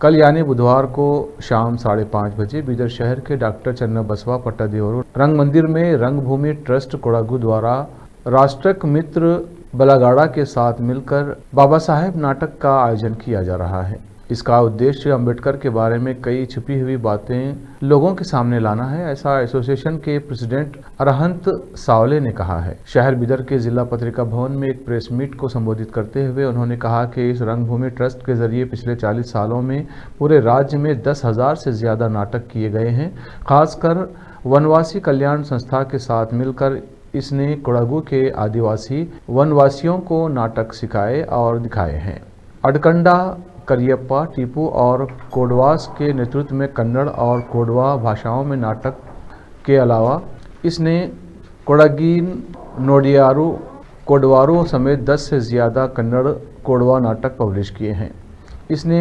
कल यानी बुधवार को शाम 5:30 बजे बीदर शहर के डॉक्टर चन्नबसवा पट्टादेवरू रंग मंदिर में रंगभूमि ट्रस्ट कोडागु द्वारा राष्ट्रक मित्र बलागाड़ा के साथ मिलकर बाबा साहेब नाटक का आयोजन किया जा रहा है। इसका उद्देश्य अंबेडकर के बारे में कई छुपी हुई बातें लोगों के सामने लाना है, ऐसा एसोसिएशन के प्रेसिडेंट अरहंत सावले ने कहा है। शहर बिदर के जिला पत्रिका भवन में एक प्रेस मीट को संबोधित करते हुए उन्होंने कहा कि इस रंगभूमि ट्रस्ट के जरिए पिछले 40 सालों में पूरे राज्य में 10,000 से ज्यादा नाटक किए गए हैं। खासकर वनवासी कल्याण संस्था के साथ मिलकर इसने कोडागु के आदिवासी वनवासियों को नाटक सिखाए और दिखाए हैं। अडकंडा, करियप्पा, टीपू और कोडवास के नेतृत्व में कन्नड़ और कोडवा भाषाओं में नाटक के अलावा इसने कोडागिन, नोडियारू, कोडवारू समेत 10 से ज़्यादा कन्नड़ कोडवा नाटक पब्लिश किए हैं। इसने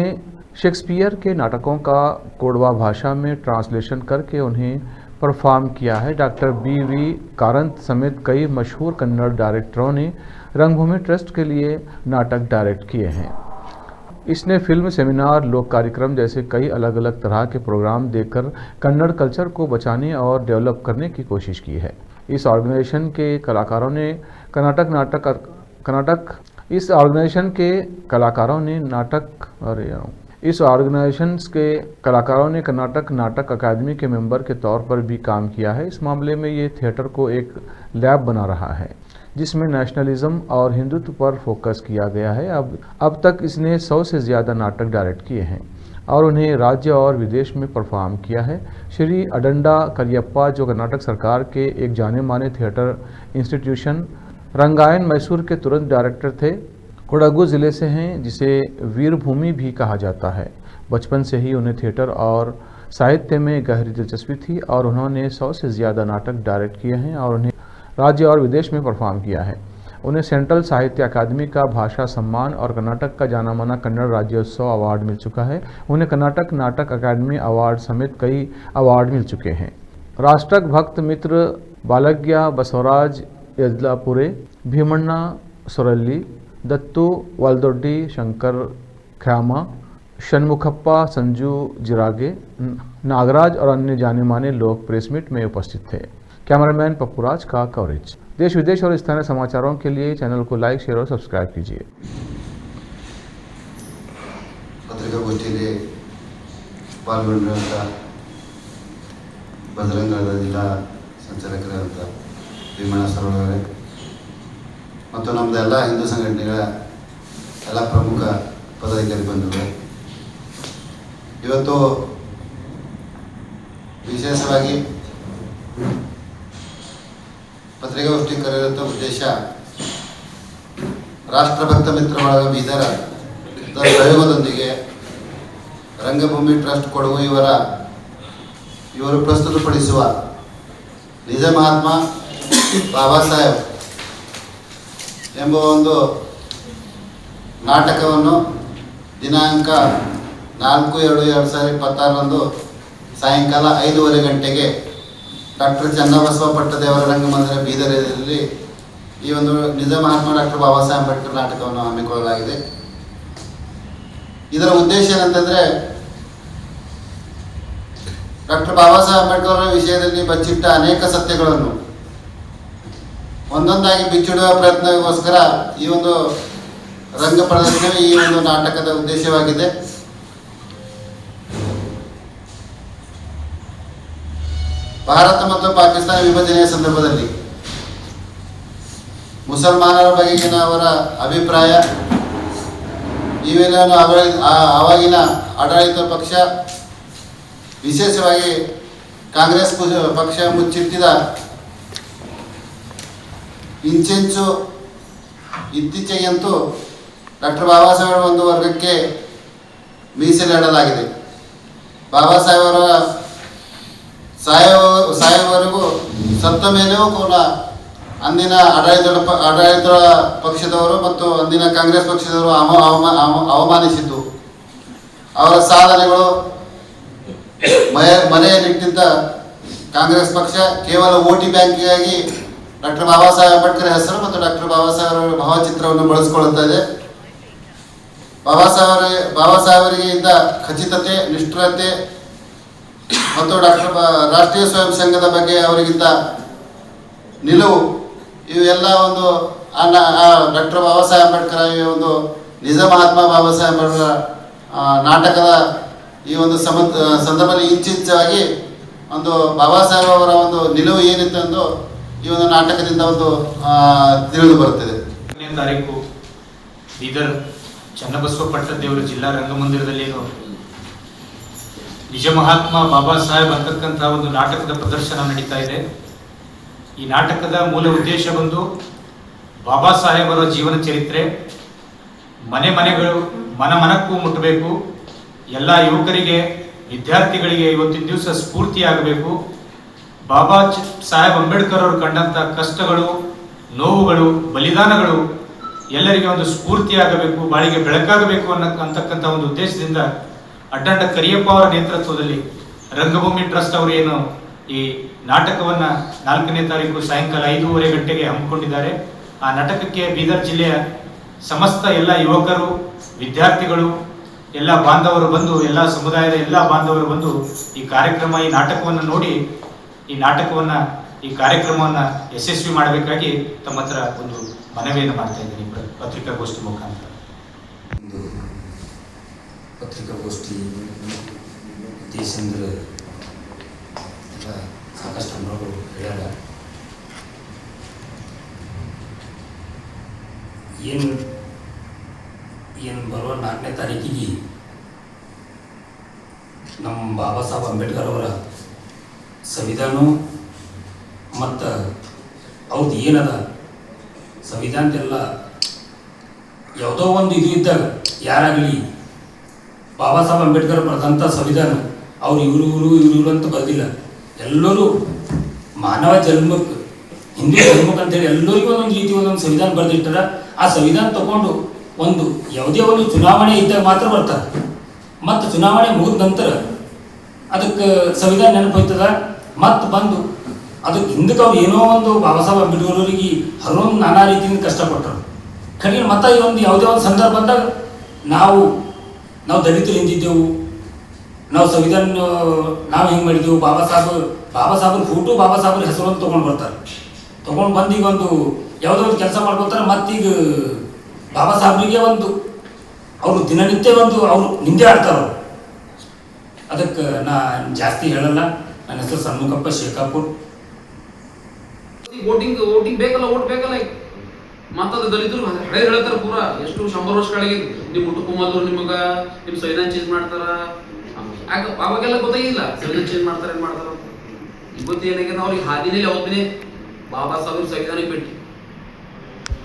शेक्सपियर के नाटकों का कोडवा भाषा में ट्रांसलेशन करके उन्हें परफॉर्म किया है। Doctor BV. कारंत समेत कई मशहूर कन्नड़ डायरेक्टरों ने रंगभूमि ट्रस्ट के लिए नाटक डायरेक्ट किए हैं। इसने फिल्म, सेमिनार, लोक कार्यक्रम जैसे कई अलग अलग तरह के प्रोग्राम देकर कन्नड़ कल्चर को बचाने और डेवलप करने की कोशिश की है। इस ऑर्गेनाइजेशन के कलाकारों ने कर्नाटक नाटक अकादमी के मेंबर के तौर पर भी काम किया है। इस मामले में ये थिएटर को एक लैब बना रहा है जिसमें नेशनलिज्म और हिंदुत्व पर फोकस किया गया है। अब तक इसने 100 से ज़्यादा नाटक डायरेक्ट किए हैं और उन्हें राज्य और विदेश में परफॉर्म किया है। श्री अडंडा करियप्पा, जो कर्नाटक सरकार के एक जाने माने थिएटर इंस्टीट्यूशन रंगायन मैसूर के तुरंत डायरेक्टर थे, कोडागु ज़िले से हैं, जिसे वीरभूमि भी कहा जाता है। बचपन से ही उन्हें थिएटर और साहित्य में गहरी दिलचस्पी थी और उन्होंने 100 से ज़्यादा नाटक डायरेक्ट किए हैं और उन्हें राज्य और विदेश में परफॉर्म किया है। उन्हें सेंट्रल साहित्य अकादमी का भाषा सम्मान और कर्नाटक का जाना माना कन्नड़ राज्योत्सव अवार्ड मिल चुका है। उन्हें कर्नाटक नाटक अकादमी अवार्ड समेत कई अवार्ड मिल चुके हैं। राष्ट्रक भक्त मित्र बालग्या बसवराज यदलापुरे, भीमण्णा सोरल्ली, दत्तू वालदोड्डी, शंकर ख्यामा, षणमुखप्पा, संजू जिरागे, नागराज और अन्य जाने माने लोग प्रेस मीट में उपस्थित थे। कैमरामैन पप्पूराज का कवरेज। देश विदेश और स्थानीय समाचारों के लिए चैनल को लाइक, शेयर और सब्सक्राइब कीजिए। ಪತ್ರಿಕಾಗೋಷ್ಠಿಯಲ್ಲಿ ಪಾಲ್ಗೊಂಡಿರುವಂಥ ಬಜರಂಗದ ಜಿಲ್ಲಾ ಸಂಚಾಲಕರಾದಂಥ ಭೀಮಣ್ಣ ಸರೋವರವರೇ ಮತ್ತು ನಮ್ಮದು ಎಲ್ಲ ಹಿಂದೂ ಸಂಘಟನೆಗಳ ಎಲ್ಲ ಪ್ರಮುಖ ಪದಾಧಿಕಾರಿ ಬಂಧುಗಳೇ, ಇವತ್ತು ವಿಶೇಷವಾಗಿ ಪತ್ರಿಕಾಗೋಷ್ಠಿ ಕರೆಯುವಂಥ ಉದ್ದೇಶ ರಾಷ್ಟ್ರಭಕ್ತ ಮಿತ್ರ ಬಳಗ ಬೀದರ ಸಹಯೋಗದೊಂದಿಗೆ ರಂಗಭೂಮಿ ಟ್ರಸ್ಟ್ ಕೊಡಗು ಇವರು ಪ್ರಸ್ತುತಪಡಿಸುವ ನಿಜ ಮಹಾತ್ಮ ಬಾಬಾ ಸಾಹೇಬ್ ಎಂಬ ಒಂದು ನಾಟಕವನ್ನು ದಿನಾಂಕ 4/2/2026 ಸಾಯಂಕಾಲ 5:30 ಗಂಟೆಗೆ ಡಾಕ್ಟರ್ ಚನ್ನಬಸವ ಪಟ್ಟದೇವರ ರಂಗಮಂದಿರ ಬೀದರಲ್ಲಿ ಈ ಒಂದು ನಿಜ ಮಹಾತ್ಮ ಡಾಕ್ಟರ್ ಬಾಬಾ ಸಾಹೇಬ್ ಅಂಬೇಡ್ಕರ್ ನಾಟಕವನ್ನು ಹಮ್ಮಿಕೊಳ್ಳಲಾಗಿದೆ. ಇದರ ಉದ್ದೇಶ ಏನಂತಂದರೆ, ಡಾಕ್ಟರ್ ಬಾಬಾ ಸಾಹೇಬ್ ಅಂಬೇಡ್ಕರ್ ಅವರ ವಿಷಯದಲ್ಲಿ ಬಚ್ಚಿಟ್ಟ ಅನೇಕ ಸತ್ಯಗಳನ್ನು ಒಂದೊಂದಾಗಿ ಬಿಚ್ಚಿಡುವ ಪ್ರಯತ್ನಕ್ಕೋಸ್ಕರ ಈ ಒಂದು ರಂಗ ಪ್ರದರ್ಶನವೇ ಈ ಒಂದು ನಾಟಕದ ಉದ್ದೇಶವಾಗಿದೆ. ಭಾರತ ಮತ್ತು ಪಾಕಿಸ್ತಾನ ವಿಭಜನೆಯ ಸಂದರ್ಭದಲ್ಲಿ ಮುಸಲ್ಮಾನರ ಬಗೆಗಿನ ಅವರ ಅಭಿಪ್ರಾಯ, ಇವೆಲ್ಲವನ್ನು ಆವಾಗಿನ ಆಡಳಿತ ಪಕ್ಷ, ವಿಶೇಷವಾಗಿ ಕಾಂಗ್ರೆಸ್ ಪಕ್ಷ ಮುಚ್ಚಿಟ್ಟಿದ ಇಂಚೆಂಚು ಇತ್ತೀಚೆಗಂತೂ ಡಾಕ್ಟರ್ ಬಾಬಾ ಸಾಹೇಬ್ ಒಂದು ವರ್ಗಕ್ಕೆ ಮೀಸಲಿಡಲಾಗಿದೆ. ಬಾಬಾ ಸಾಹೇಬರ ಸಾಯುವವರೆಗೂ ಸತ್ತ ಮೇಲೆಯೂ ಕೂಡ ಅಂದಿನ ಆಡಳಿತ ಪಕ್ಷದವರು ಮತ್ತು ಅಂದಿನ ಕಾಂಗ್ರೆಸ್ ಪಕ್ಷದವರು ಅವಮಾನಿಸಿದ್ದು, ಅವರ ಸಾಧನೆಗಳು ಮರೆಯಲ್ಲಿಟ್ಟಿದ್ದ ಕಾಂಗ್ರೆಸ್ ಪಕ್ಷ ಕೇವಲ ವೋಟಿ ಬ್ಯಾಂಕಿಗಾಗಿ ಡಾಕ್ಟರ್ ಬಾಬಾ ಸಾಹೇಬ್ ಅಂಬೇಡ್ಕರ್ ಹೆಸರು ಮತ್ತು ಡಾಕ್ಟರ್ ಬಾಬಾ ಸಾಹೇಬ್ ಅವರ ಭಾವಚಿತ್ರವನ್ನು ಬಳಸಿಕೊಳ್ಳುತ್ತಾ ಇದೆ. ಬಾಬಾ ಸಾಹೇಬರಿಗೆ ಇದ್ದ ಖಚಿತತೆ, ನಿಷ್ಠುರತೆ ಮತ್ತು ರಾಷ್ಟ್ರೀಯ ಸ್ವಯಂ ಸಂಘದ ಬಗ್ಗೆ ಅವರಿಗಿದ್ದ ನಿಲುವು, ಇವೆಲ್ಲ ಒಂದು ಡಾಕ್ಟರ್ ಬಾಬಾ ಸಾಹೇಬ್ ಅಂಬೇಡ್ಕರ್ ಈ ಒಂದು ನಿಜ ಮಹಾತ್ಮ ಬಾಬಾ ಸಾಹೇಬ್ ಅಂಬೇಡ್ಕರ್ ನಾಟಕದ ಈ ಒಂದು ಸಂದರ್ಭದಲ್ಲಿ ಇಂಚಿಂಚಾಗಿ ಒಂದು ಬಾಬಾ ಸಾಹೇಬ್ ಅವರ ಒಂದು ನಿಲುವು ಏನಿತ್ತು ಎಂದು ಈ ಒಂದು ನಾಟಕದಿಂದ ಒಂದು ತಿಳಿದು ಬರುತ್ತದೆ. 2ನೇ ತಾರೀಕು ಬೀದರ್ ಚನ್ನಬಸವ ಪಟ್ಟದೇವರು ಜಿಲ್ಲಾ ರಂಗಮಂದಿರದಲ್ಲಿ ನಿಜ ಮಹಾತ್ಮ ಬಾಬಾ ಸಾಹೇಬ್ ಅಂತಕ್ಕಂಥ ಒಂದು ನಾಟಕದ ಪ್ರದರ್ಶನ ನಡೀತಾ ಇದೆ. ಈ ನಾಟಕದ ಮೂಲ ಉದ್ದೇಶ ಬಂದು ಬಾಬಾ ಸಾಹೇಬರ ಜೀವನ ಚರಿತ್ರೆ ಮನೆಗಳು ಮನಕ್ಕೂ ಮುಟ್ಟಬೇಕು, ಎಲ್ಲ ಯುವಕರಿಗೆ ವಿದ್ಯಾರ್ಥಿಗಳಿಗೆ ಇವತ್ತಿನ ದಿವಸ ಸ್ಫೂರ್ತಿಯಾಗಬೇಕು. ಬಾಬಾ ಸಾಹೇಬ್ ಅಂಬೇಡ್ಕರ್ ಅವರು ಕಂಡಂಥ ಕಷ್ಟಗಳು, ನೋವುಗಳು, ಬಲಿದಾನಗಳು ಎಲ್ಲರಿಗೆ ಒಂದು ಸ್ಫೂರ್ತಿಯಾಗಬೇಕು, ಬಾಳಿಗೆ ಬೆಳಕಾಗಬೇಕು ಅಂತಕ್ಕಂಥ ಒಂದು ಉದ್ದೇಶದಿಂದ ಅಡ್ಡಂಡ ಕರಿಯಪ್ಪ ಅವರ ನೇತೃತ್ವದಲ್ಲಿ ರಂಗಭೂಮಿ ಟ್ರಸ್ಟ್ ಅವರು ಏನು ಈ ನಾಟಕವನ್ನು 4ನೇ ತಾರೀಕು ಸಾಯಂಕಾಲ 5:30 ಗಂಟೆಗೆ ಹಮ್ಮಿಕೊಂಡಿದ್ದಾರೆ. ಆ ನಾಟಕಕ್ಕೆ ಬೀದರ್ ಜಿಲ್ಲೆಯ ಸಮಸ್ತ ಎಲ್ಲ ಯುವಕರು, ವಿದ್ಯಾರ್ಥಿಗಳು, ಎಲ್ಲ ಬಾಂಧವರು ಬಂದು, ಎಲ್ಲ ಸಮುದಾಯದ ಎಲ್ಲ ಬಾಂಧವರು ಬಂದು ಈ ನಾಟಕವನ್ನು ನೋಡಿ ಈ ಕಾರ್ಯಕ್ರಮವನ್ನು ಯಶಸ್ವಿ ಮಾಡಬೇಕಾಗಿ ತಮ್ಮ ಹತ್ರ ಒಂದು ಮನವಿಯನ್ನು ಮಾಡ್ತಾ ಇದ್ದೀನಿ ಪತ್ರಿಕಾಗೋಷ್ಠಿ ಮುಖಾಂತರ. ಪತ್ರಿಕಾಗೋಷ್ಠಿ ಉದ್ದೇಶಂದ್ರೆ ಸಾಕಷ್ಟು ಅನುಭವಗಳು ಹೇಳ್ಯಾರ. ಏನು ಬರುವ 4ನೇ ತಾರೀಕಿಗೆ ನಮ್ಮ ಬಾಬಾ ಸಾಹೇಬ್ ಅಂಬೇಡ್ಕರ್ ಅವರ ಸಂವಿಧಾನ ಮತ್ತು ಅವ್ರದ್ದು ಏನದ ಸಂವಿಧಾನದೆಲ್ಲ ಯಾವುದೋ ಒಂದು ಇದು ಇದ್ದಾಗ ಯಾರಾಗಲಿ ಬಾಬಾ ಸಾಹೇಬ್ ಅಂಬೇಡ್ಕರ್ ಬರೆದಂಥ ಸಂವಿಧಾನ ಅವ್ರು ಇವರು ಅಂತ ಬರೆದಿಲ್ಲ. ಎಲ್ಲರೂ ಮಾನವ ಜನ್ಮಕ್ಕೆ, ಹಿಂದೂ ಜನ್ಮಕ್ಕೆ ಅಂತೇಳಿ ಎಲ್ಲರಿಗೂ ಒಂದೊಂದು ರೀತಿ ಒಂದೊಂದು ಸಂವಿಧಾನ ಬರೆದಿಟ್ಟಾರ. ಆ ಸಂವಿಧಾನ ತಗೊಂಡು ಒಂದು ಯಾವುದೇ ಒಂದು ಚುನಾವಣೆ ಇದ್ದಾಗ ಮಾತ್ರ ಬರ್ತಾರೆ. ಮತ್ತು ಚುನಾವಣೆ ಮುಗಿದ ನಂತರ ಅದಕ್ಕೆ ಸಂವಿಧಾನ ನೆನಪೋಯ್ತದ. ಮತ್ತು ಬಂದು ಅದಕ್ಕೆ ಹಿಂದಕ್ಕೆ ಅವ್ರು ಏನೋ ಒಂದು ಬಾಬಾ ಸಾಹೇಬ್ ಅಂಬೇಡ್ಕರ್ ಅವರಿಗೆ ಹಲವೊಂದು ನಾನಾ ರೀತಿಯಿಂದ ಕಷ್ಟಪಟ್ಟರು. ಕಡೆಗೆ ಮತ್ತು ಈ ಒಂದು ಯಾವುದೇ ಒಂದು ಸಂದರ್ಭ ಬಂದಾಗ ನಾವು ದಲಿತರು ಹಿಂದಿದ್ದೆವು, ನಾವು ಸಂವಿಧಾನ ನಾವು ಹೆಂಗೆ ಮಾಡಿದೆವು, ಬಾಬಾ ಸಾಹೇಬ್ರ ಫೋಟೋ, ಬಾಬಾ ಸಾಹೇಬ್ರ ಹೆಸರು ಅಂತ ತೊಗೊಂಡು ಬರ್ತಾರೆ. ತೊಗೊಂಡು ಬಂದು ಈಗ ಒಂದು ಯಾವುದೋ ಒಂದು ಕೆಲಸ ಮಾಡ್ಕೊತಾರೆ. ಮತ್ತೀಗ ಬಾಬಾ ಸಾಹೇಬ್ರಿಗೆ ಒಂದು ಅವರು ದಿನನಿತ್ಯ ಒಂದು ಅವರು ನಿಂದೆ ಆಡ್ತಾರೆ. ಅದಕ್ಕೆ ನಾ ಜಾಸ್ತಿ ಹೇಳಲ್ಲ. ನನ್ನ ಹೆಸರು ಸಣ್ಮುಖಪ್ಪ ಶೇಖಾಪುರ್. ವೋಟಿಂಗ್ ಬೇಕಲ್ಲ, ಓಟ್ ಬೇಕಲ್ಲ. ಮತ್ತದು ದಲಿತರು ಹಳೆ ಹೇಳ್ತಾರೆ ಪೂರಾ ಎಷ್ಟು 100 ವರ್ಷಗಳಿಗೆ ನಿಮ್ಮ ಹುಟ್ಟುಕೊಂಬಲ್ರು ನಿಮ್ಮ ಸಂವಿಧಾನ ಚೇಂಜ್ ಮಾಡ್ತಾರ. ಅವಾಗೆಲ್ಲ ಗೊತ್ತಾಗಿಲ್ಲ ಸಂವಿಧಾನ ಚೇಂಜ್ ಮಾಡ್ತಾರೆ ಏನ್ ಮಾಡ್ತಾರ. ಇವತ್ತು ಏನಾಗಿದೆ ಅವ್ರಿಗೆ ಹಾದಿನೇ ಅವತ್ತಿನೇ ಬಾಬಾ ಸಾಹೇಬ್ ಸಂವಿಧಾನ ಬಿಟ್ಟು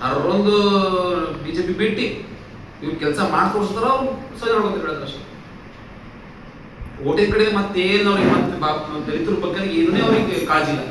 ಅವ್ರೊಂದು ಬಿಜೆಪಿ ಬಿಟ್ಟು ಇವ್ರು ಕೆಲಸ ಮಾಡ್ಕೊಡ್ಸ್ತಾರ. ಅವ್ರು ಸಂವಿಧಾನ ಹೇಳ್ತಾರೆ ಅಷ್ಟೇ. ಓಟಿನ ಕಡೆ ಮತ್ತೇನು ಅವ್ರಿಗೆ ಮತ್ತೆ ದಲಿತರ ಬಗ್ಗೆ ಏನೂ ಅವ್ರಿಗೆ ಕಾಳಜಿ ಇಲ್ಲ.